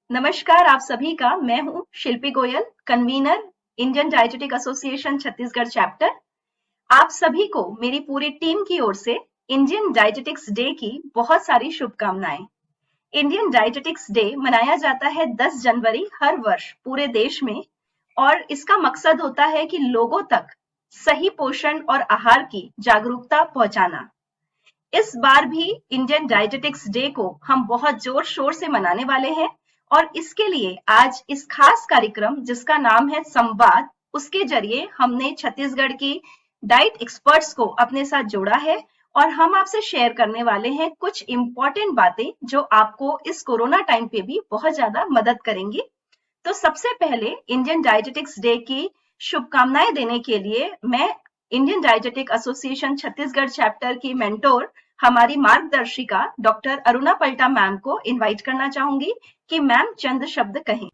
नमस्कार आप सभी का। मैं हूँ Shilpi Goyal, convener Indian dietetic association Chhattisgarh chapter. आप सभी को मेरी पूरी टीम की ओर से इंडियन डायजेटिक्स डे की बहुत सारी शुभकामनाएं। इंडियन डायजेटिक्स डे मनाया जाता है 10 जनवरी हर वर्ष पूरे देश में और इसका मकसद होता है कि लोगों तक सही पोषण और आहार की जागरूकता पहुंचाना। इस बार भी इंडियन डायजेटिक्स डे को हम बहुत जोर शोर से मनाने वाले हैं और इसके लिए आज इस खास कार्यक्रम जिसका नाम है संवाद, उसके जरिए हमने छत्तीसगढ़ की डाइट एक्सपर्ट्स को अपने साथ जोड़ा है और हम आपसे शेयर करने वाले हैं कुछ इंपॉर्टेंट बातें जो आपको इस कोरोना टाइम पे भी बहुत ज्यादा मदद करेंगी। तो सबसे पहले इंडियन डायजेटिक्स डे की शुभकामनाएं देने के लिए मैं Indian dietetic association Chhattisgarh chapter की मेंटोर, हमारी मार्गदर्शिका डॉक्टर अरुणा पल्टा मैम को इनवाइट करना चाहूंगी कि मैम चंद शब्द कहें।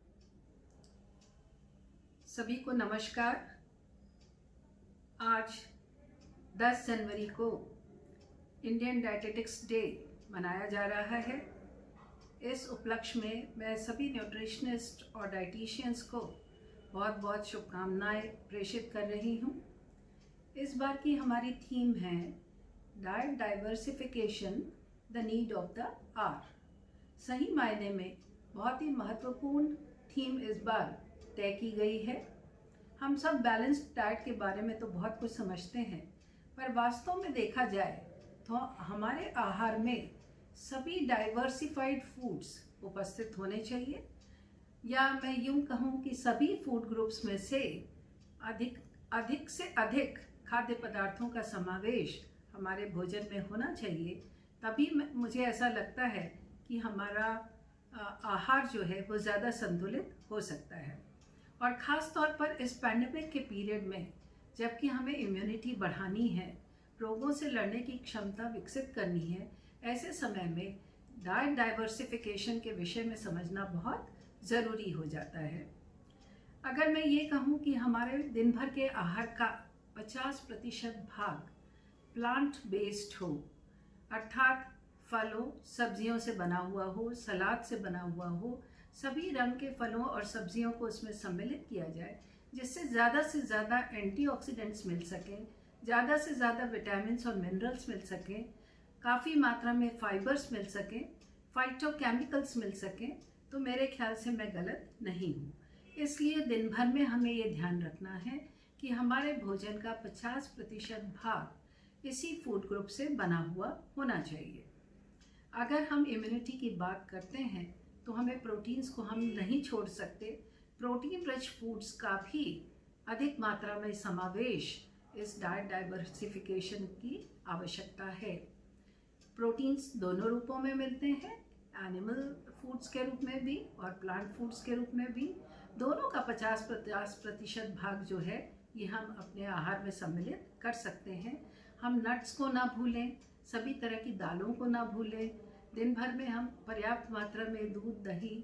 सभी को नमस्कार। आज 10 जनवरी को इंडियन डायटेटिक्स डे मनाया जा रहा है। इस उपलक्ष्य में मैं सभी न्यूट्रिशनिस्ट और डाइटिशियंस को बहुत बहुत शुभकामनाएं प्रेषित कर रही हूँ। इस बार की हमारी थीम है diet diversification, the need of the hour. सही मायने में बहुत ही महत्वपूर्ण थीम इस बार तय की गई है। हम सब बैलेंस्ड डाइट के बारे में तो बहुत कुछ समझते हैं, पर वास्तव में देखा जाए तो हमारे आहार में सभी डाइवर्सिफाइड फूड्स उपस्थित होने चाहिए, या मैं यूँ कहूँ कि सभी फूड ग्रुप्स में से अधिक से अधिक खाद्य पदार्थों का समावेश हमारे भोजन में होना चाहिए। तभी मुझे ऐसा लगता है कि हमारा आहार जो है वो ज़्यादा संतुलित हो सकता है। और ख़ास तौर पर इस पैंडेमिक के पीरियड में, जबकि हमें इम्यूनिटी बढ़ानी है, रोगों से लड़ने की क्षमता विकसित करनी है, ऐसे समय में डाइट डाइवर्सिफिकेशन के विषय में समझना बहुत ज़रूरी हो जाता है। अगर मैं ये कहूँ कि हमारे दिन भर के आहार का 50% भाग प्लांट बेस्ड हो, अर्थात फलों सब्जियों से बना हुआ हो, सलाद से बना हुआ हो, सभी रंग के फलों और सब्जियों को उसमें सम्मिलित किया जाए, जिससे ज़्यादा से ज़्यादा एंटीऑक्सीडेंट्स मिल सकें, ज़्यादा से ज़्यादा विटामिन्स और मिनरल्स मिल सकें, काफ़ी मात्रा में फाइबर्स मिल सकें, फाइटोकेमिकल्स मिल सकें, तो मेरे ख्याल से मैं गलत नहीं हूँ। इसलिए दिन भर में हमें ये ध्यान रखना है कि हमारे भोजन का 50% भाग इसी फूड ग्रुप से बना हुआ होना चाहिए। अगर हम इम्यूनिटी की बात करते हैं तो हमें प्रोटीन्स को हम नहीं छोड़ सकते। प्रोटीन रिच फूड्स का भी अधिक मात्रा में समावेश इस डाइट डाइवर्सिफिकेशन की आवश्यकता है। प्रोटीन्स दोनों रूपों में मिलते हैं, एनिमल फूड्स के रूप में भी और प्लांट फूड्स के रूप में भी। दोनों का 50% भाग जो है ये हम अपने आहार में सम्मिलित कर सकते हैं। हम नट्स को ना भूलें, सभी तरह की दालों को ना भूलें। दिन भर में हम पर्याप्त मात्रा में दूध, दही,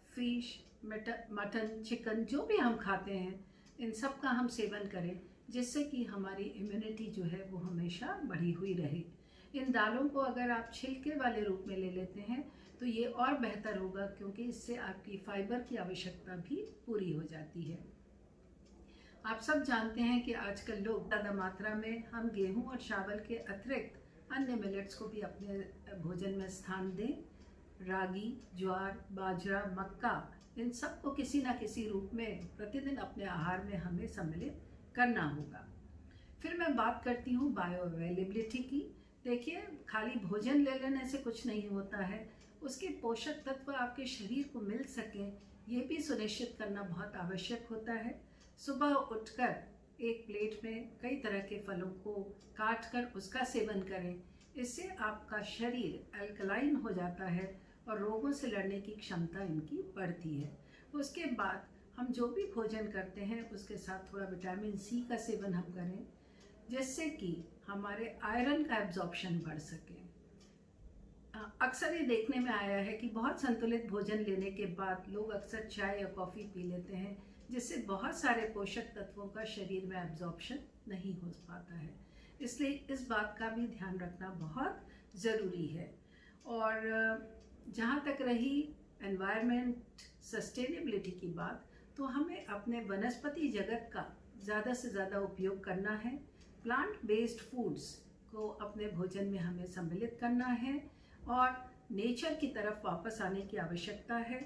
फिश, मटन, चिकन जो भी हम खाते हैं, इन सब का हम सेवन करें, जिससे कि हमारी इम्यूनिटी जो है वो हमेशा बढ़ी हुई रहे। इन दालों को अगर आप छिलके वाले रूप में ले लेते हैं तो ये और बेहतर होगा, क्योंकि इससे आपकी फाइबर की आवश्यकता भी पूरी हो जाती है। आप सब जानते हैं कि आजकल लोग ज़्यादा मात्रा में हम गेहूं और चावल के अतिरिक्त अन्य मिलेट्स को भी अपने भोजन में स्थान दें। रागी, ज्वार, बाजरा, मक्का, इन सब को किसी न किसी रूप में प्रतिदिन अपने आहार में हमें सम्मिलित करना होगा। फिर मैं बात करती हूँ बायो अवेलेबिलिटी की। देखिए, खाली भोजन ले लेने से कुछ नहीं होता है, उसके पोषक तत्व आपके शरीर को मिल सकें, ये भी सुनिश्चित करना बहुत आवश्यक होता है। सुबह उठकर एक प्लेट में कई तरह के फलों को काट कर उसका सेवन करें। इससे आपका शरीर अल्कलाइन हो जाता है और रोगों से लड़ने की क्षमता इनकी बढ़ती है। उसके बाद हम जो भी भोजन करते हैं उसके साथ थोड़ा विटामिन सी का सेवन हम करें, जिससे कि हमारे आयरन का एब्जॉर्प्शन बढ़ सके। अक्सर ये देखने में आया है कि बहुत संतुलित भोजन लेने के बाद लोग अक्सर चाय या कॉफ़ी पी लेते हैं, जिससे बहुत सारे पोषक तत्वों का शरीर में एब्जॉर्प्शन नहीं हो पाता है। इसलिए इस बात का भी ध्यान रखना बहुत ज़रूरी है। और जहाँ तक रही एनवायरनमेंट सस्टेनेबिलिटी की बात, तो हमें अपने वनस्पति जगत का ज़्यादा से ज़्यादा उपयोग करना है। प्लांट बेस्ड फूड्स को अपने भोजन में हमें सम्मिलित करना है और नेचर की तरफ वापस आने की आवश्यकता है।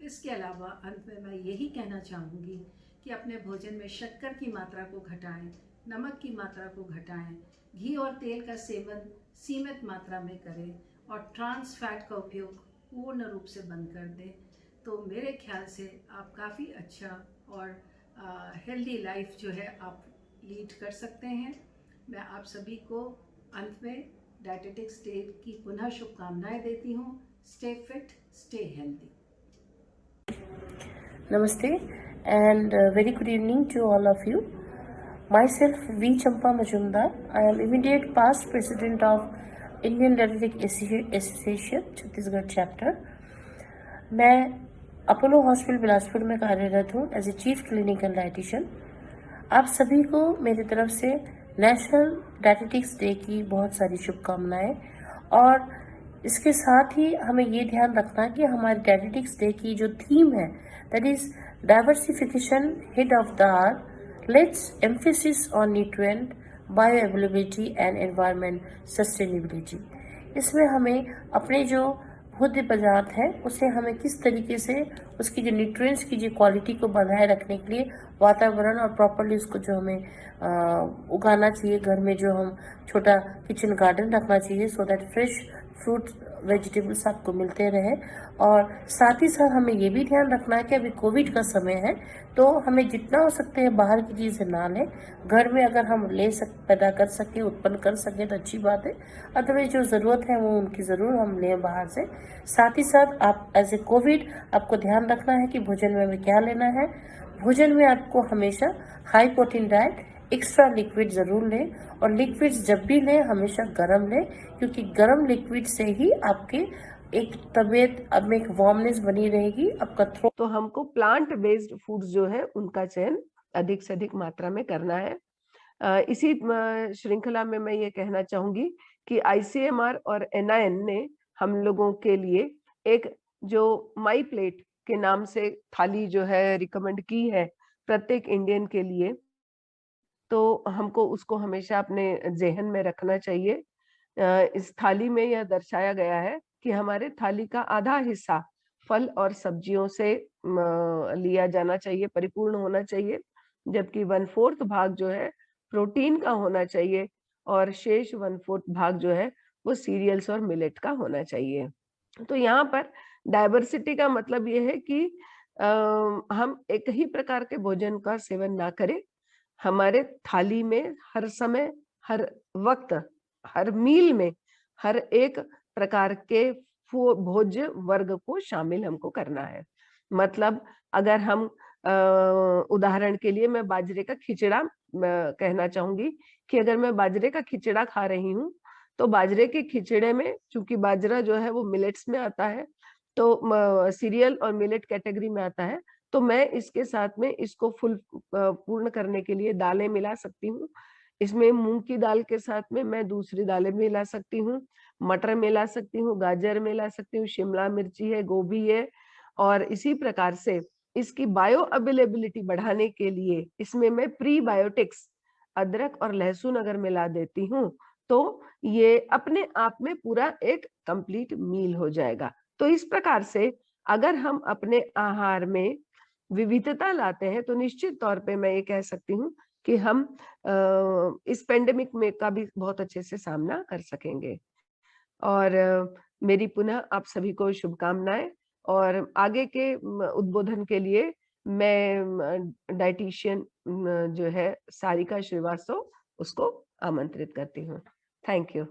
इसके अलावा अंत में मैं यही कहना चाहूँगी कि अपने भोजन में शक्कर की मात्रा को घटाएं, नमक की मात्रा को घटाएं, घी और तेल का सेवन सीमित मात्रा में करें और ट्रांस फैट का उपयोग पूर्ण रूप से बंद कर दें। तो मेरे ख्याल से आप काफ़ी अच्छा और हेल्दी लाइफ जो है आप लीड कर सकते हैं। मैं आप सभी को अंत में डायटेटिक्स डे की पुनः शुभकामनाएं देती हूँ। Stay fit, stay healthy. Namaste and very good evening to all of you. Myself V. Champa Majumdar. I am immediate past president of Indian Dietetic Association Chhattisgarh chapter. मैं अपोलो हॉस्पिटल बिलासपुर में कार्यरत हूँ as a chief clinical dietitian. आप सभी को मेरी तरफ से नेशनल डायटेटिक्स डे की बहुत सारी शुभकामनाएं, और इसके साथ ही हमें ये ध्यान रखना कि हमारे डायटेटिक्स डे की जो थीम है that is diversification head of the hour, let's emphasis on nutrient bioavailability and environment sustainability. इसमें हमें अपने जो भोज्य पदार्थ है उसे हमें किस तरीके से उसकी जो न्यूट्रिएंट्स की जो क्वालिटी को बनाए रखने के लिए वातावरण और प्रॉपर्ली उसको जो हमें उगाना चाहिए, घर में जो हम छोटा किचन गार्डन रखना चाहिए so that fresh fruit vegetables आपको मिलते रहे। और साथ ही साथ हमें ये भी ध्यान रखना है कि अभी कोविड का समय है तो हमें जितना हो सकते हैं बाहर की चीज़ें ना लें। घर में अगर हम पैदा कर सकें, उत्पन्न कर सकें तो अच्छी बात है, अदरवाइज जो ज़रूरत है वो उनकी ज़रूर हम लें बाहर से। साथ ही साथ आप एज ए कोविड आपको ध्यान रखना है कि भोजन में हमें क्या लेना है। भोजन में आपको हमेशा high protein diet, extra liquid ज़रूर लें, और लिक्विड्स जब भी लें हमेशा गर्म लें, क्योंकि गर्म लिक्विड से ही आपके एक तबीयत अब में एक वार्मनेस बनी रहेगी, आपका थ्रोट। तो हमको प्लांट बेस्ड फूड्स जो है उनका चयन अधिक से अधिक मात्रा में करना है। इसी श्रृंखला में मैं ये कहना चाहूंगी कि ICMR और NIN ने हम लोगों के लिए एक जो माई प्लेट के नाम से थाली जो है रिकमेंड की है प्रत्येक इंडियन के लिए, तो हमको उसको हमेशा अपने जेहन में रखना चाहिए। इस थाली में यह दर्शाया गया है कि हमारे थाली का आधा हिस्सा फल और सब्जियों से लिया जाना चाहिए, परिपूर्ण होना चाहिए, जबकि 1/4 भाग जो है प्रोटीन का होना चाहिए और शेष 1/4 भाग जो है वो सीरियल्स और मिलेट का होना चाहिए। तो यहाँ पर डाइवर्सिटी का मतलब ये है कि हम एक ही प्रकार के भोजन का सेवन ना करें। हमारे थाली में हर समय, हर वक्त, हर मील में हर एक प्रकार के भोज्य वर्ग को शामिल हमको करना है। मतलब अगर हम उदाहरण के लिए मैं बाजरे का खिचड़ा कहना चाहूंगी कि अगर मैं बाजरे का खिचड़ा खा रही हूँ तो बाजरे के खिचड़े में, चूंकि बाजरा जो है वो मिलेट्स में आता है, तो सीरियल और मिलेट कैटेगरी में आता है, तो मैं इसके साथ में इसको पूर्ण करने के लिए दालें मिला सकती हूँ। इसमें मूंग की दाल के साथ में मैं दूसरी दालें मिला सकती हूँ, मटर मिला सकती हूँ, गाजर मिला सकती हूँ, शिमला मिर्ची है, गोभी है, और इसी प्रकार से इसकी बायो अवेलेबिलिटी बढ़ाने के लिए इसमें मैं प्रीबायोटिक्स अदरक और लहसुन अगर मिला देती हूँ तो ये अपने आप में पूरा एक कंप्लीट मील हो जाएगा। तो इस प्रकार से अगर हम अपने आहार में विविधता लाते हैं तो निश्चित तौर पे मैं ये कह सकती हूँ कि हम इस पेंडेमिक में का भी बहुत अच्छे से सामना कर सकेंगे। और मेरी पुनः आप सभी को शुभकामनाएं, और आगे के उद्बोधन के लिए मैं डाइटिशियन जो है सारिका श्रीवास्तव उसको आमंत्रित करती हूँ। Thank you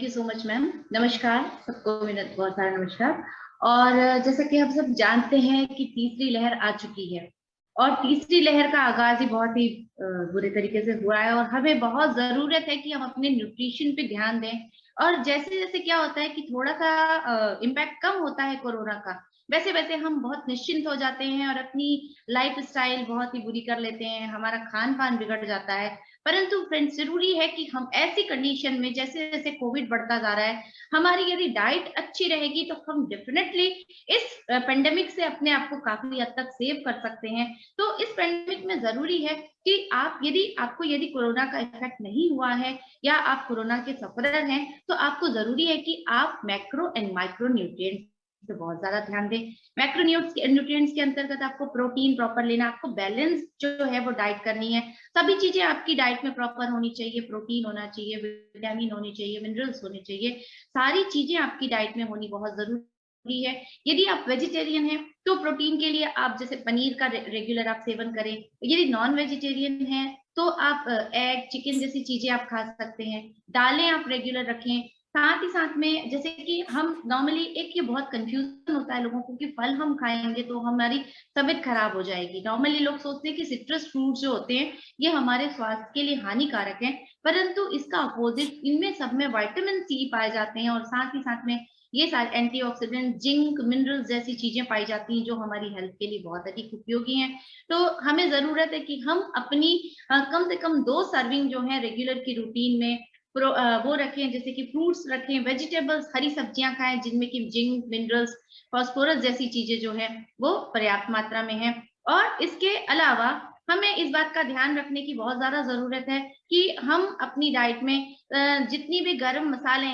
so much ma'am. नमस्कार सबको, बहुत सारा नमस्कार। और जैसा कि हम सब जानते हैं कि तीसरी लहर आ चुकी है और तीसरी लहर का आगाज ही बहुत ही बुरे तरीके से हुआ है और हमें बहुत जरूरत है कि हम अपने न्यूट्रिशन पे ध्यान दें। और जैसे जैसे क्या होता है कि थोड़ा सा इम्पैक्ट कम होता है कोरोना का, वैसे वैसे हम बहुत निश्चिंत हो जाते हैं और अपनी लाइफस्टाइल बहुत ही बुरी कर लेते हैं, हमारा खान-पान बिगड़ जाता है। परंतु फ्रेंड्स ज़रूरी है कि हम ऐसी कंडीशन में जैसे-जैसे कोविड बढ़ता जा रहा है, हमारी यदि डाइट अच्छी रहेगी तो हम डेफिनिटली इस पेंडेमिक से अपने आप को काफ़ी हद तक सेव कर सकते हैं। तो इस पेंडेमिक में ज़रूरी है कि यदि कोरोना का इफ़ेक्ट नहीं हुआ है या आप कोरोना के सफ़रर हैं, तो आपको ज़रूरी है कि आप मैक्रो एंड माइक्रो न्यूट्रिएंट्स पे बहुत ज़्यादा ध्यान दें। मैक्रो न्यूट्रिएंट्स के अंतर्गत आपको प्रोटीन प्रॉपर लेना, आपको बैलेंस जो है वो डाइट करनी है। सभी चीज़ें आपकी डाइट में प्रॉपर होनी चाहिए, प्रोटीन होना चाहिए, विटामिन होने चाहिए, मिनरल्स होने चाहिए। सारी चीज़ें आपकी डाइट में होनी बहुत ज़रूरी है। यदि आप वेजिटेरियन हैं, तो प्रोटीन के लिए आप जैसे पनीर का रेगुलर आप सेवन करें। यदि नॉन वेजिटेरियन हैं, तो आप एग, चिकन जैसी चीज़ें आप खा सकते हैं। दालें आप रेगुलर रखें। साथ ही साथ में जैसे कि हम नॉर्मली एक ये बहुत कन्फ्यूज़न होता है लोगों को कि फल हम खाएँगे तो हमारी तबीयत खराब हो जाएगी। नॉर्मली लोग सोचते हैं कि सिट्रस फ्रूट्स जो होते हैं, ये हमारे स्वास्थ्य के लिए हानिकारक हैं, परंतु इसका अपोज़िट इनमें सब में विटामिन सी पाए जाते हैं और साथ ही साथ में ये सारे एंटीऑक्सीडेंट, जिंक, मिनरल्स जैसी चीज़ें पाई जाती हैं जो हमारी हेल्थ के लिए बहुत अधिक उपयोगी हैं। तो हमें ज़रूरत है कि हम अपनी कम से कम 2 सर्विंग जो है रेगुलर की रूटीन में वो रखें, जैसे कि फ्रूट्स रखें, वेजिटेबल्स, हरी सब्जियाँ खाएँ जिनमें कि जिंक, मिनरल्स, फास्फोरस जैसी चीज़ें जो हैं वो पर्याप्त मात्रा में हैं। और इसके अलावा हमें इस बात का ध्यान रखने की बहुत ज़्यादा ज़रूरत है कि हम अपनी डाइट में जितने भी गरम मसाले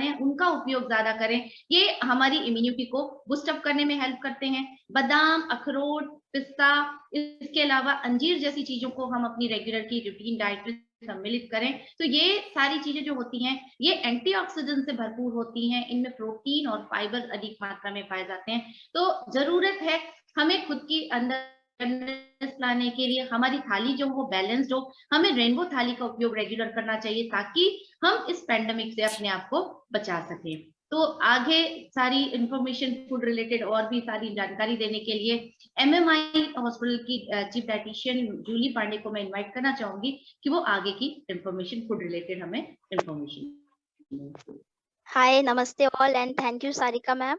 हैं उनका उपयोग ज़्यादा करें। ये हमारी इम्यूनिटी को बूस्ट अप करने में हेल्प करते हैं। बादाम, अखरोट, पिस्ता, इसके अलावा अंजीर जैसी चीज़ों को हम अपनी रेगुलर की रूटीन डाइट में सम्मिलित करें। तो ये सारी चीज़ें जो होती हैं, ये एंटीऑक्सीडेंट से भरपूर होती हैं, इनमें प्रोटीन और फाइबर अधिक मात्रा में पाए जाते हैं। तो ज़रूरत है हमें खुद की अंदर अवेयरनेस लाने के लिए हमारी थाली जो हो बैलेंस्ड हो, हमें रेनबो थाली का उपयोग रेगुलर करना चाहिए ताकि हम इस पैंडेमिक से अपने आप को बचा सकें। तो आगे सारी इन्फॉर्मेशन फूड रिलेटेड और भी सारी जानकारी देने के लिए एमएमआई हॉस्पिटल की चीफ डायटीशियन जूली पांडे को मैं इनवाइट करना चाहूंगी कि वो आगे की इन्फॉर्मेशन फूड रिलेटेड हमें इन्फॉर्मेशन। हाय, नमस्ते all and thank you Sarika ma'am.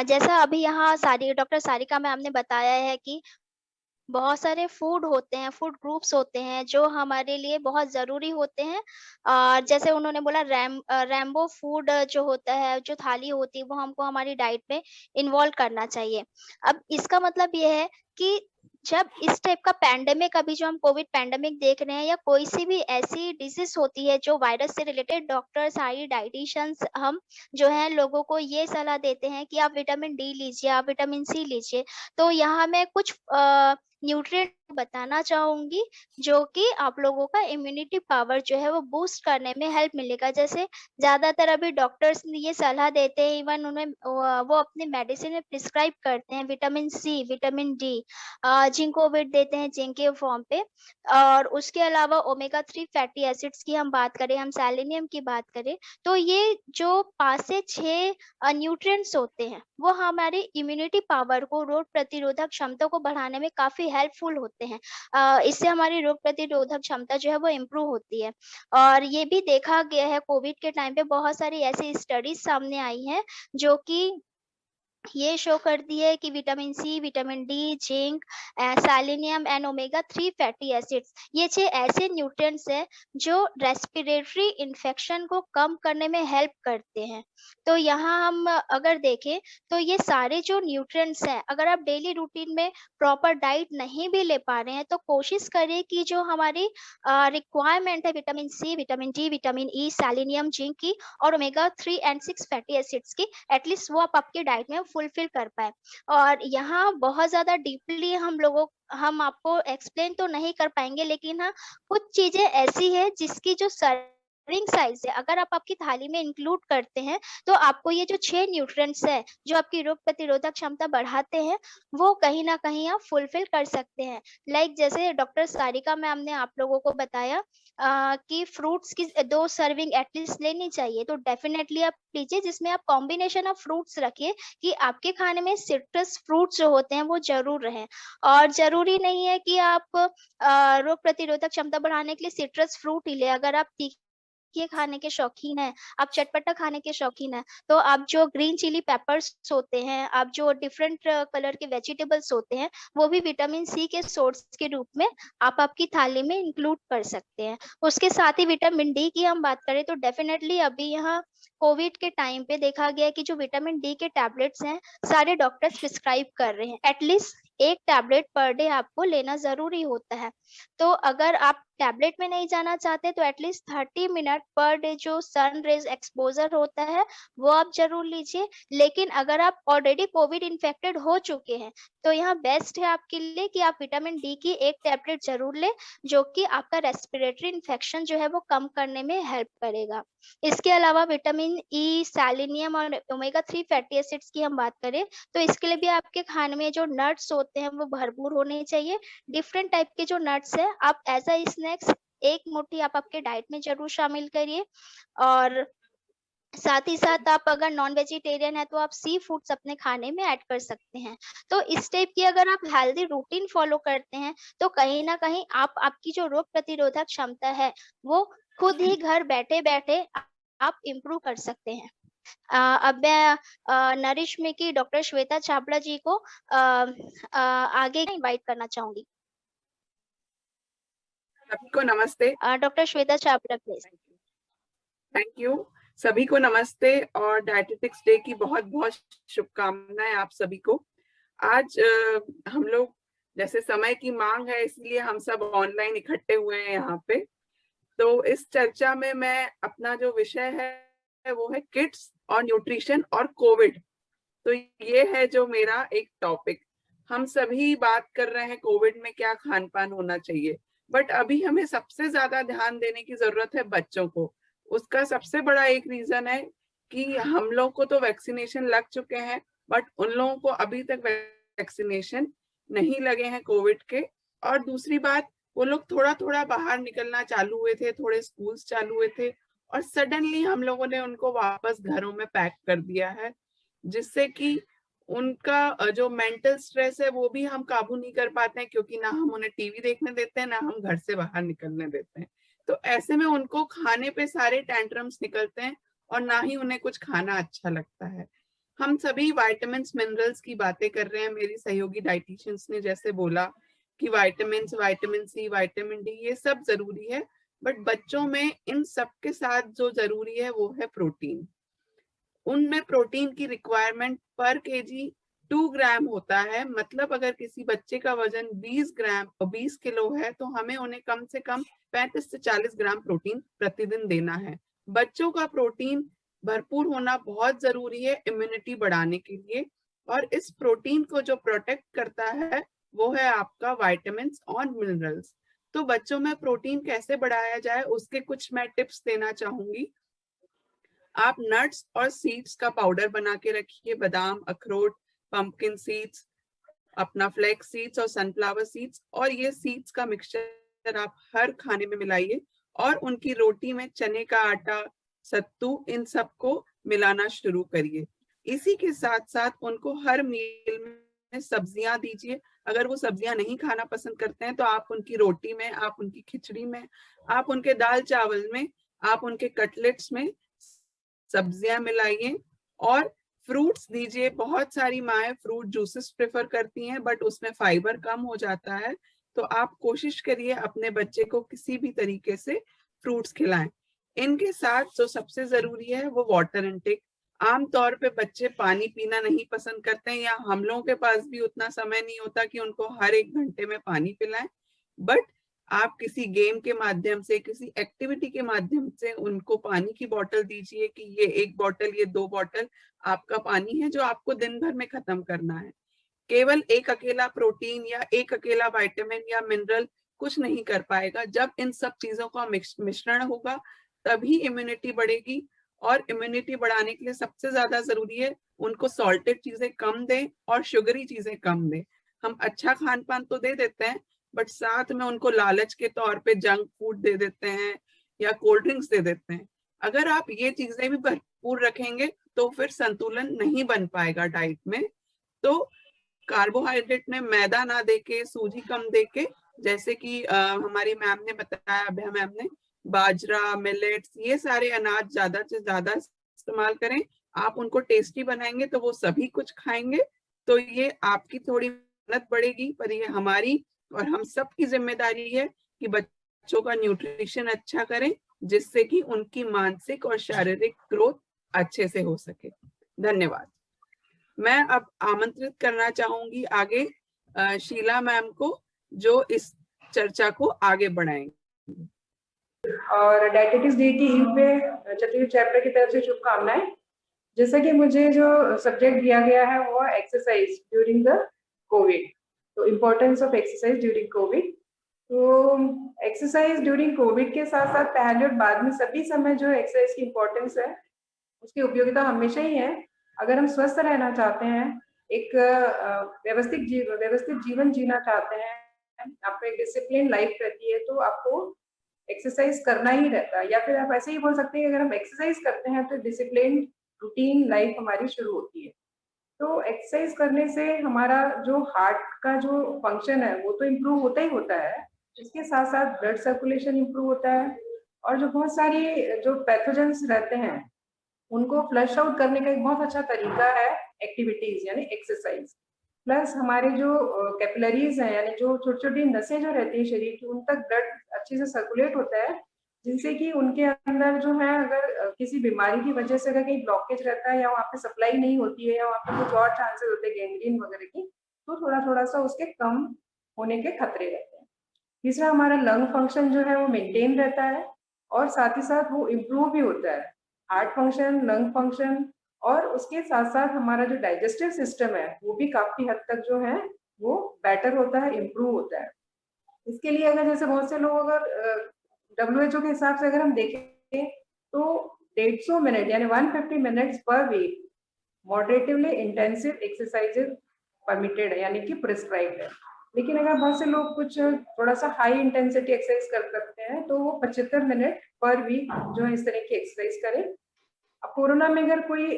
जैसा अभी यहाँ डॉक्टर सारिका मैम ने बताया है कि बहुत सारे फूड होते हैं, फूड ग्रुप्स होते हैं जो हमारे लिए बहुत ज़रूरी होते हैं। जैसे उन्होंने बोला रैम्बो फूड जो होता है, जो थाली होती है वो हमको हमारी डाइट में इन्वॉल्व करना चाहिए। अब इसका मतलब ये है कि जब इस टाइप का पैंडेमिक अभी जो हम कोविड पैंडेमिक देख रहे हैं या कोई सी भी ऐसी डिसीज़ होती है जो वायरस से रिलेटेड डॉक्टर, सारी डायटीशियंस हम जो है लोगों को ये सलाह देते हैं कि आप विटामिन डी लीजिए, आप विटामिन सी लीजिए। तो यहाँ मैं कुछ न्यूट्रिएंट बताना चाहूँगी जो कि आप लोगों का इम्यूनिटी पावर जो है वो बूस्ट करने में हेल्प मिलेगा। जैसे ज़्यादातर अभी डॉक्टर्स ये सलाह देते हैं, इवन उन्हें वो अपने मेडिसिन में प्रिस्क्राइब करते हैं vitamin C, vitamin D, Zincovit देते हैं जिंक के फॉर्म पे। और उसके अलावा ओमेगा 3 फैटी एसिड्स की हम बात करें, हम सेलेनियम की बात करें, तो ये जो 5 से 6 न्यूट्रिएंट्स होते हैं वो हमारी इम्यूनिटी पावर को, रोग प्रतिरोधक क्षमता को बढ़ाने में काफ़ी हेल्पफुल होते हैं। इससे हमारी रोग प्रतिरोधक क्षमता जो है वो इम्प्रूव होती है। और ये भी देखा गया है कोविड के टाइम पे बहुत सारी ऐसी स्टडीज़ सामने आई हैं जो कि ये शो करती है कि vitamin C, vitamin D, zinc, selenium and omega 3 fatty acids, ये 6 ऐसे न्यूट्रिएंट्स हैं जो रेस्पिरेटरी इन्फेक्शन को कम करने में हेल्प करते हैं। तो यहाँ हम अगर देखें तो ये सारे जो न्यूट्रिएंट्स हैं, अगर आप डेली रूटीन में प्रॉपर डाइट नहीं भी ले पा रहे हैं तो कोशिश करें कि जो हमारी रिक्वायरमेंट है vitamin C, vitamin D, vitamin E, selenium, zinc की और ओमेगा 3 एंड 6 फैटी एसिड्स की, एटलीस्ट वो आप आपकी डाइट में फुलफिल कर पाए। और यहाँ बहुत ज़्यादा डीपली हम आपको एक्सप्लेन तो नहीं कर पाएँगे, लेकिन हाँ, कुछ चीज़ें ऐसी हैं जिसकी जो सर्विंग साइज़ है, अगर आप आपकी थाली में इंक्लूड करते हैं, तो आपको ये जो 6 न्यूट्रिएंट्स हैं, जो आपकी रोग प्रतिरोधक क्षमता बढ़ाते हैं, वो कहीं न कहीं आप फुलफिल कर सकते हैं। लाइक जैसे डॉक्टर सारिका मैम ने आप लोगों को बताया कि फ्रूट्स की 2 सर्विंग एटलीस्ट लेनी चाहिए, तो डेफिनिटली आप लीजिए जिसमें आप कॉम्बिनेशन ऑफ फ्रूट्स रखिए कि आपके खाने में सिट्रस फ्रूट्स जो होते हैं वो ज़रूर रहें। और ज़रूरी नहीं है कि आप रोग प्रतिरोधक क्षमता बढ़ाने के लिए सिट्रस फ्रूट ही लें, अगर आप तीखी तीखे खाने के शौकीन हैं, आप चटपटा खाने के शौकीन हैं, तो आप जो ग्रीन चिली पेपर्स होते हैं, आप जो डिफरेंट कलर के वेजिटेबल्स होते हैं, वो भी विटामिन सी के सोर्स के रूप में आप आपकी थाली में इंक्लूड कर सकते हैं। उसके साथ ही विटामिन डी की हम बात करें तो डेफिनेटली अभी यहाँ कोविड के टाइम पे देखा गया है कि जो विटामिन डी के टैबलेट्स हैं, सारे डॉक्टर्स प्रिस्क्राइब कर रहे हैं। एटलीस्ट 1 टैबलेट पर डे आपको लेना ज़रूरी होता है। तो अगर आप टैबलेट में नहीं जाना चाहते तो एटलीस्ट 30 मिनट पर डे जो सन रेज़ एक्सपोज़र होता है, वो आप ज़रूर लीजिए। लेकिन अगर आप ऑलरेडी कोविड इन्फेक्टेड हो चुके हैं, तो यहाँ बेस्ट है आपके लिए कि आप विटामिन डी की 1 टैबलेट ज़रूर लें, जो कि आपका रेस्पिरेटरी इन्फेक्शन जो है वो कम करने में हेल्प करेगा। इसके अलावा विटामिन ई, सेलेनियम और ओमेगा 3 फैटी एसिड्स की हम बात करें, तो इसके लिए भी आपके खाने में जो नट्स होते हैं वो भरपूर होने चाहिए। डिफरेंट टाइप के जो नट्स हैं, आप एज़ अ स्नैक्स 1 मुट्ठी आप आपके डाइट में ज़रूर शामिल करिए। और साथ ही साथ आप अगर नॉन वेजिटेरियन हैं, तो आप सी फूड्स अपने खाने में ऐड कर सकते हैं। तो इस टाइप की अगर आप हेल्दी रूटीन फॉलो करते हैं, तो कहीं न कहीं आप आपकी जो रोग प्रतिरोधक क्षमता है, वो खुद ही घर बैठे-बैठे आप इम्प्रूव कर सकते हैं। अब मैं नरिश में की डॉक्टर श्वेता छाबड़ा जी को आगे इनवाइट करना चाहूँगी। सबको नमस्ते। Doctor Shweta Chhabra please. Thank you. सभी को नमस्ते और डायटेटिक्स डे की बहुत-बहुत शुभकामनाएं आप सभी को। आज हम लोग जैसे समय की मांग है इसलिए हम सब ऑनलाइन इकट्ठे हुए हैं यहाँ पे। तो इस चर्चा में मैं अपना जो विषय है वो है किड्स और न्यूट्रिशन और कोविड। तो ये है जो मेरा एक टॉपिक। हम सभी बात कर रहे हैं कोविड में क्या खान-पान होना चाहिए, बट अभी हमें सबसे ज्यादा ध्यान देने की जरूरत है बच्चों को। उसका सबसे बड़ा एक रीजन है कि हम लोग को तो वैक्सीनेशन लग चुके हैं, बट उन लोगों को अभी तक वैक्सीनेशन नहीं लगे हैं कोविड के। और दूसरी बात, वो लोग थोड़ा थोड़ा बाहर निकलना चालू हुए थे, थोड़े स्कूल्स चालू हुए थे और सडनली हम लोगों ने उनको वापस घरों में पैक कर दिया है, जिससे कि उनका जो मेंटल स्ट्रेस है वो भी हम काबू नहीं कर पाते हैं, क्योंकि ना हम उन्हें टीवी देखने देते हैं, ना हम घर से बाहर निकलने देते हैं। तो ऐसे में उनको खाने पे सारे टैंट्रम्स निकलते हैं और ना ही उन्हें कुछ खाना अच्छा लगता है। हम सभी विटामिन्स मिनरल्स की बातें कर रहे हैं। मेरी सहयोगी डाइटिशियंस ने जैसे बोला कि vitamins, vitamin C, vitamin D ये सब जरूरी है, बट बच्चों में इन सब के साथ जो जरूरी है वो है प्रोटीन। उनमें प्रोटीन की रिक्वायरमेंट पर केजी 2 ग्राम होता है। मतलब अगर किसी बच्चे का वजन 20 किलो है तो हमें उन्हें कम से कम 35 से 40 ग्राम प्रोटीन प्रतिदिन देना है। बच्चों का प्रोटीन भरपूर होना बहुत जरूरी है इम्यूनिटी बढ़ाने के लिए, और इस प्रोटीन को जो प्रोटेक्ट करता है वो है आपका विटामिन्स और मिनरल्स। तो बच्चों में प्रोटीन कैसे बढ़ाया जाए उसके कुछ मैं टिप्स देना चाहूंगी। आप नट्स और सीड्स का पाउडर बना के रखिए। बादाम, अखरोट, पंपकिन सीड्स, अपना फ्लैक्स सीड्स और सनफ्लावर सीड्स, और ये सीड्स का मिक्सचर आप हर खाने में मिलाइए और उनकी रोटी में चने का आटा, सत्तू, इन सबको मिलाना शुरू करिए। इसी के साथ साथ उनको हर मील में सब्जियां दीजिए। अगर वो सब्जियां नहीं खाना पसंद करते हैं तो आप उनकी रोटी में, आप उनकी खिचड़ी में, आप उनके दाल चावल में, आप उनके कटलेट्स में सब्जियां मिलाइए और फ्रूट्स दीजिए। बहुत सारी माएँ फ्रूट जूसेस प्रेफर करती हैं, बट उसमें फाइबर कम हो जाता है, तो आप कोशिश करिए अपने बच्चे को किसी भी तरीके से फ्रूट्स खिलाएं। इनके साथ जो सबसे जरूरी है वो वाटर इनटेक। आमतौर पे बच्चे पानी पीना नहीं पसंद करते हैं, या हम लोगों के पास भी उतना समय नहीं होता कि उनको हर 1 घंटे में पानी पिलाएं, बट आप किसी गेम के माध्यम से, किसी एक्टिविटी के माध्यम से उनको पानी की बोतल दीजिए कि ये 1 बोतल, ये 2 बोतल आपका पानी है जो आपको दिन भर में खत्म करना है। केवल एक अकेला प्रोटीन या एक अकेला विटामिन या मिनरल कुछ नहीं कर पाएगा। जब इन सब चीजों का मिश्रण होगा तभी इम्यूनिटी बढ़ेगी, और इम्यूनिटी बढ़ाने के लिए सबसे ज्यादा जरूरी है उनको सॉल्टेड चीजें कम दें और शुगरी चीजें कम दें। हम अच्छा खान पान तो दे देते हैं, बट साथ में उनको लालच के तौर पे जंक फूड दे देते हैं या कोल्ड ड्रिंक्स दे देते हैं। अगर आप ये चीजें भी भरपूर रखेंगे तो फिर संतुलन नहीं बन पाएगा डाइट में। तो कार्बोहाइड्रेट में मैदा ना देके, सूजी कम देके, जैसे कि हमारी मैम ने बताया, अभ्या मैम ने, बाजरा, मिलेट्स, ये सारे अनाज ज्यादा से ज्यादा इस्तेमाल करें। आप उनको टेस्टी बनाएंगे तो वो सभी कुछ खाएंगे। तो ये आपकी थोड़ी मेहनत बढ़ेगी, पर ये हमारी और हम सब की जिम्मेदारी है कि बच्चों का न्यूट्रिशन अच्छा करें, जिससे कि उनकी मानसिक और शारीरिक ग्रोथ अच्छे से हो सके। धन्यवाद। मैं अब आमंत्रित करना चाहूंगी आगे शीला मैम को, जो इस चर्चा को आगे बढ़ाएंगे। और डायटेटिक्स डे की ईव पे छत्तीसगढ़ चैप्टर की तरफ से शुभकामनाएं। जैसा कि मुझे जो सब्जेक्ट दिया गया है वो एक्सरसाइज ड्यूरिंग द कोविड, तो importance of exercise during Covid. तो एक्सरसाइज ड्यूरिंग कोविड के साथ साथ पहले और बाद में सभी समय जो एक्सरसाइज की इम्पोर्टेंस है, उसकी उपयोगिता हमेशा ही है। अगर हम स्वस्थ रहना चाहते हैं, एक व्यवस्थित जीवन जीना चाहते हैं, आपको एक डिसिप्लिन लाइफ रहती है, तो आपको एक्सरसाइज करना ही रहता है। या फिर आप ऐसे ही बोल सकते हैं, अगर हम एक्सरसाइज करते हैं तो डिसिप्लिन रूटीन लाइफ हमारी शुरू होती है। तो एक्सरसाइज करने से हमारा जो हार्ट का जो फंक्शन है वो तो इम्प्रूव होता ही होता है, इसके साथ साथ ब्लड सर्कुलेशन इम्प्रूव होता है, और जो बहुत सारी जो पैथोजेंस रहते हैं उनको फ्लश आउट करने का एक बहुत अच्छा तरीका है एक्टिविटीज यानी एक्सरसाइज। प्लस हमारे जो कैपिलरीज हैं, यानी जो छोटी छोटी नसें जो रहती है शरीर की, उन तक ब्लड अच्छे से सर्कुलेट होता है, जिनसे कि उनके अंदर जो है, अगर किसी बीमारी की वजह से अगर कहीं ब्लॉकेज रहता है या वहाँ पे सप्लाई नहीं होती है या वहाँ पे कुछ और चांसेस होते हैं गैंग्रीन वगैरह की, तो थोड़ा थोड़ा सा उसके कम होने के खतरे रहते हैं। तीसरा, हमारा लंग फंक्शन जो है वो मेंटेन रहता है, और साथ ही साथ वो इम्प्रूव भी होता है, हार्ट फंक्शन, लंग फंक्शन, और उसके साथ साथ हमारा जो डाइजेस्टिव सिस्टम है वो भी काफी हद तक जो है वो बेटर होता है, इम्प्रूव होता है। इसके लिए अगर जैसे बहुत से लोग अगर WHO के हिसाब से अगर हम देखें तो 150 मिनट यानी 150 minutes per week moderately intensive exercises permitted है, यानी कि प्रिस्क्राइब्ड है। लेकिन अगर बहुत से लोग कुछ थोड़ा सा हाई इंटेंसिटी एक्सरसाइज कर सकते हैं तो वो 75 मिनट पर वीक जो है इस तरह की एक्सरसाइज करें। अब कोरोना में अगर कोई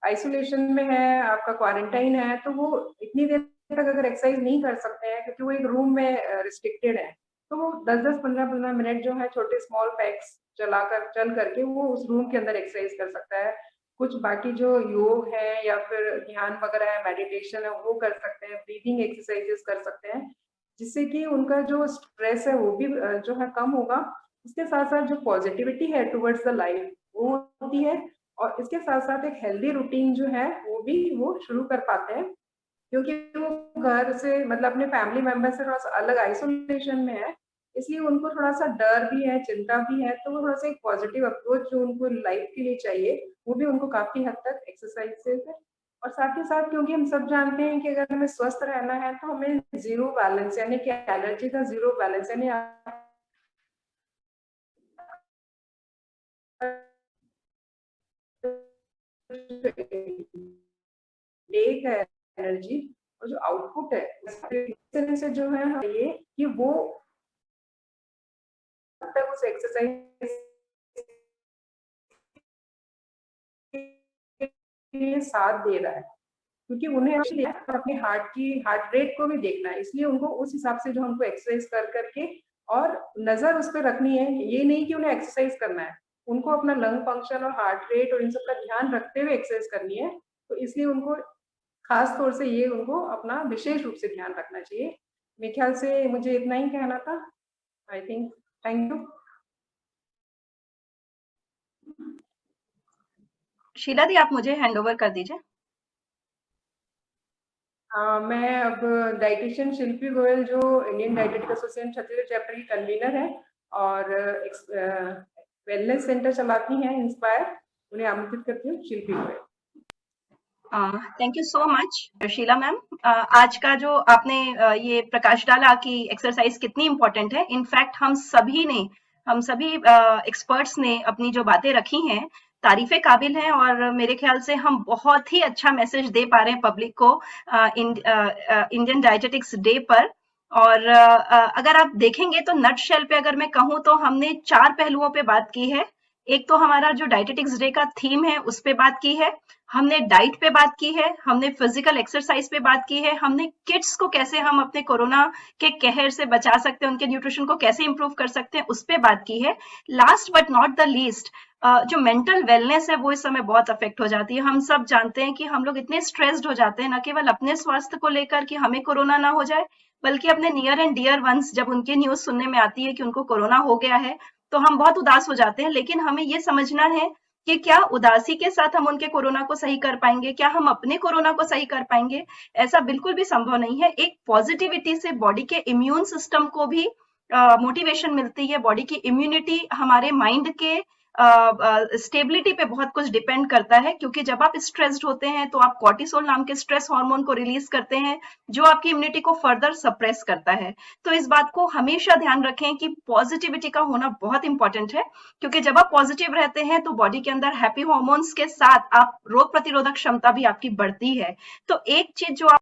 आइसोलेशन में है, आपका क्वारंटाइन है, तो वो इतनी देर तक अगर एक्सरसाइज नहीं कर सकते हैं क्योंकि वो एक रूम में रिस्ट्रिक्टेड है, तो वो 10-10, 15-15 मिनट जो है छोटे स्मॉल पैक्स चल करके वो उस रूम के अंदर एक्सरसाइज कर सकता है। कुछ बाकी जो योग है या फिर ध्यान वगैरह है, मेडिटेशन है, वो कर सकते हैं, ब्रीदिंग एक्सरसाइजेस कर सकते हैं, जिससे कि उनका जो स्ट्रेस है वो भी जो है कम होगा। इसके साथ साथ जो पॉजिटिविटी है टुवर्ड्स द लाइफ वो होती है, और इसके साथ साथ एक हेल्दी रूटीन जो है वो भी वो शुरू कर पाते हैं, क्योंकि वो घर से मतलब अपने फैमिली मेंबर से थोड़ा सा अलग आइसोलेशन में है, इसलिए उनको थोड़ा सा डर भी है, चिंता भी है, तो वो थोड़ा सा एक पॉजिटिव अप्रोच जो उनको लाइफ के लिए चाहिए वो भी उनको काफी हद तक एक्सरसाइज से है। और साथ ही साथ क्योंकि हम सब जानते हैं कि अगर हमें स्वस्थ रहना है तो हमें जीरो बैलेंस यानी कि एनर्जी का जीरो बैलेंस यानी एक है एनर्जी और जो आउटपुट है इस तरह से जो है ये कि वो तक उस एक्सरसाइज के साथ दे रहा है, क्योंकि उन्हें अपने हार्ट रेट को भी देखना है, इसलिए उनको उस हिसाब से जो हमको एक्सरसाइज कर करके और नजर उस पर रखनी है। ये नहीं कि उन्हें एक्सरसाइज करना है, उनको अपना लंग फंक्शन और हार्ट रेट और इन सब का ध्यान रखते हुए एक्सरसाइज करनी है। तो इसलिए उनको खास तौर से ये उनको अपना विशेष रूप से ध्यान रखना चाहिए। मेरे ख्याल से मुझे इतना ही कहना था। I think thank you. Sheela दी, आप मुझे हैंड ओवर कर दीजिए। मैं अब डाइटिशियन शिल्पी गोयल जो Indian dietetic association Chhattisgarh chapter की कन्वीनर है और वेलनेस सेंटर चलाती हैं इंस्पायर, उन्हें आमंत्रित करती हूँ। Shilpi Goyal. Thank you so much Sheela ma'am. आज का जो आपने ये प्रकाश डाला कि एक्सरसाइज कितनी इम्पोर्टेंट है, इनफैक्ट हम सभी एक्सपर्ट्स ने अपनी जो बातें रखी हैं तारीफे काबिल हैं, और मेरे ख्याल से हम बहुत ही अच्छा मैसेज दे पा रहे हैं पब्लिक को इंडियन डायटेटिक्स डे पर। और अगर आप देखेंगे तो नटशेल पे अगर मैं कहूँ तो हमने 4 पहलुओं पे बात की है। एक तो हमारा जो डाइटेटिक्स डे का थीम है उस पे बात की है, हमने डाइट पे बात की है, हमने फिजिकल एक्सरसाइज पे बात की है, हमने किड्स को कैसे हम अपने कोरोना के कहर से बचा सकते हैं, उनके न्यूट्रिशन को कैसे इंप्रूव कर सकते हैं उस पे बात की है। Last but not the least जो मेंटल वेलनेस है वो इस समय बहुत अफेक्ट हो जाती है। हम सब जानते हैं कि हम लोग इतने स्ट्रेस्ड हो जाते हैं, न केवल अपने स्वास्थ्य को लेकर कि हमें कोरोना ना हो जाए, बल्कि अपने नियर एंड डियर वंस जब उनके न्यूज सुनने में आती है कि उनको कोरोना हो गया है तो हम बहुत उदास हो जाते हैं। लेकिन हमें ये समझना है कि क्या उदासी के साथ हम उनके कोरोना को सही कर पाएंगे, क्या हम अपने कोरोना को सही कर पाएंगे? ऐसा बिल्कुल भी संभव नहीं है। एक पॉजिटिविटी से बॉडी के इम्यून सिस्टम को भी मोटिवेशन मिलती है, बॉडी की इम्यूनिटी हमारे माइंड के स्टेबिलिटी पे बहुत कुछ डिपेंड करता है, क्योंकि जब आप स्ट्रेस्ड होते हैं तो आप कॉर्टिसोल नाम के स्ट्रेस हार्मोन को रिलीज करते हैं जो आपकी इम्यूनिटी को फर्दर सप्रेस करता है। तो इस बात को हमेशा ध्यान रखें कि पॉजिटिविटी का होना बहुत इंपॉर्टेंट है, क्योंकि जब आप पॉजिटिव रहते हैं तो बॉडी के अंदर हैप्पी हार्मोन्स के साथ आप रोग प्रतिरोधक क्षमता भी आपकी बढ़ती है। तो एक चीज जो आप